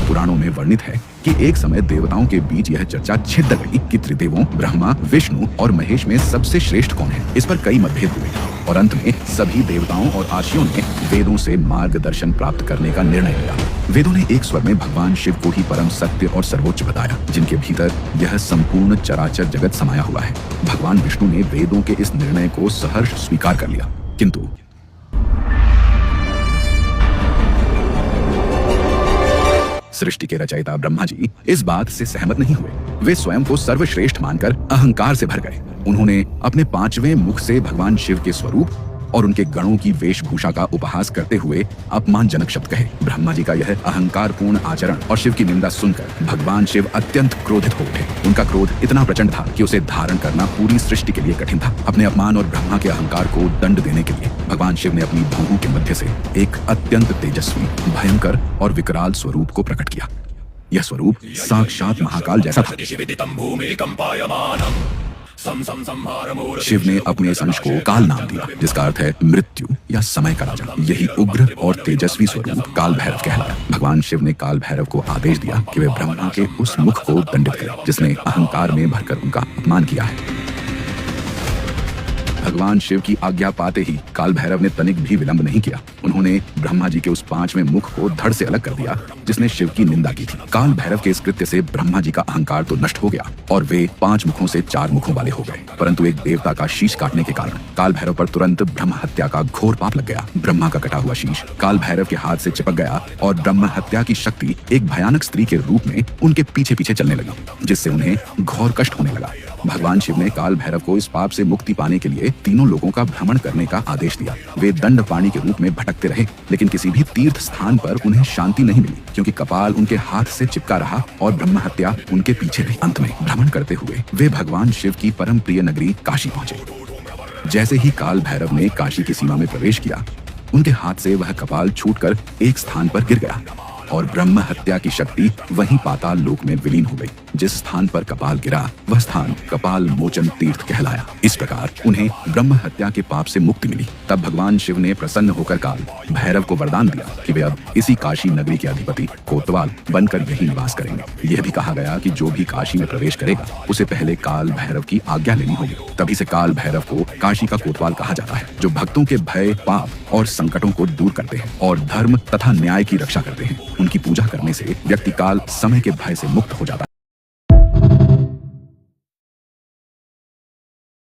पुराणों में वर्णित है कि एक समय देवताओं के बीच यह चर्चा छिड़ गई कि त्रिदेवों ब्रह्मा, विष्णु और महेश में सबसे श्रेष्ठ कौन है। इस पर कई मतभेद हुए और अंत में सभी देवताओं और आर्षियों ने वेदों से मार्गदर्शन प्राप्त करने का निर्णय लिया। वेदों ने एक स्वर में भगवान शिव को ही परम सत्य और सर्वोच्च बताया, जिनके भीतर यह संपूर्ण चराचर जगत समाया हुआ है। भगवान विष्णु ने वेदों के इस निर्णय को सहर्ष स्वीकार कर लिया, किंतु सृष्टि के रचयिता ब्रह्मा जी इस बात से सहमत नहीं हुए। वे स्वयं को सर्वश्रेष्ठ मानकर अहंकार से भर गए। उन्होंने अपने पांचवें मुख से भगवान शिव के स्वरूप और उनके गणों की वेशभूषा का उपहास करते हुए अपमानजनक शब्द कहे। ब्रह्मा जी का यह अहंकारपूर्ण आचरण और शिव की निंदा सुनकर भगवान शिव अत्यंत क्रोधित हो उठे। उनका क्रोध इतना प्रचंड था कि उसे धारण करना पूरी सृष्टि के लिए कठिन था। अपने अपमान और ब्रह्मा के अहंकार को दंड देने के लिए भगवान शिव ने अपनी भौहों के मध्य से एक अत्यंत तेजस्वी, भयंकर और विकराल स्वरूप को प्रकट किया। यह स्वरूप साक्षात महाकाल जैसा था। शिव ने अपने इस अंश को काल नाम दिया, जिसका अर्थ है मृत्यु या समय का राजा। यही उग्र और तेजस्वी स्वरूप काल भैरव कहलाया। भगवान शिव ने काल भैरव को आदेश दिया कि वे ब्रह्मा के उस मुख को दंडित करें जिसने अहंकार में भरकर उनका अपमान किया है। भगवान शिव की आज्ञा पाते ही काल भैरव ने तनिक भी विलंब नहीं किया। उन्होंने ब्रह्मा जी के उस पांचवें मुख को धड़ से अलग कर दिया जिसने शिव की निंदा की थी। काल भैरव के इस कृत्य से ब्रह्मा जी का अहंकार तो नष्ट हो गया और वे 5 मुखों से 4 मुखों वाले हो गए, परंतु एक देवता का शीश काटने के कारण काल भैरव पर तुरंत ब्रह्म हत्या का घोर पाप लग गया। ब्रह्मा का कटा हुआ शीश काल भैरव के हाथ से चिपक गया और ब्रह्म हत्या की शक्ति एक भयानक स्त्री के रूप में उनके पीछे पीछे चलने लगी, जिससे उन्हें घोर कष्ट होने लगा। भगवान शिव ने काल भैरव को इस पाप से मुक्ति पाने के लिए तीनों लोगों का भ्रमण करने का आदेश दिया। वे दंड पानी के रूप में भटकते रहे, लेकिन किसी भी तीर्थ स्थान पर उन्हें शांति नहीं मिली, क्योंकि कपाल उनके हाथ से चिपका रहा और ब्रह्म हत्या उनके पीछे रही। अंत में भ्रमण करते हुए वे भगवान शिव की परम प्रिय नगरी काशी पहुंचे। जैसे ही काल भैरव ने काशी की सीमा में प्रवेश किया, उनके हाथ से वह कपाल छूटकर एक स्थान पर गिर गया और ब्रह्म हत्या की शक्ति वहीं पाताल लोक में विलीन हो गई। जिस स्थान पर कपाल गिरा वह स्थान कपाल मोचन तीर्थ कहलाया। इस प्रकार उन्हें ब्रह्म हत्या के पाप से मुक्ति मिली। तब भगवान शिव ने प्रसन्न होकर काल भैरव को वरदान दिया कि वे अब इसी काशी नगरी के अधिपति कोतवाल बनकर यही निवास करेंगे। यह भी कहा गया कि जो भी काशी में प्रवेश करेगा उसे पहले काल भैरव की आज्ञा लेनी होगी। तभी से काल भैरव को काशी का कोतवाल कहा जाता है, जो भक्तों के भय, पाप और संकटों को दूर करते हैं और धर्म तथा न्याय की रक्षा करते हैं। उनकी पूजा करने से व्यक्ति काल समय के भय से मुक्त हो जाता है।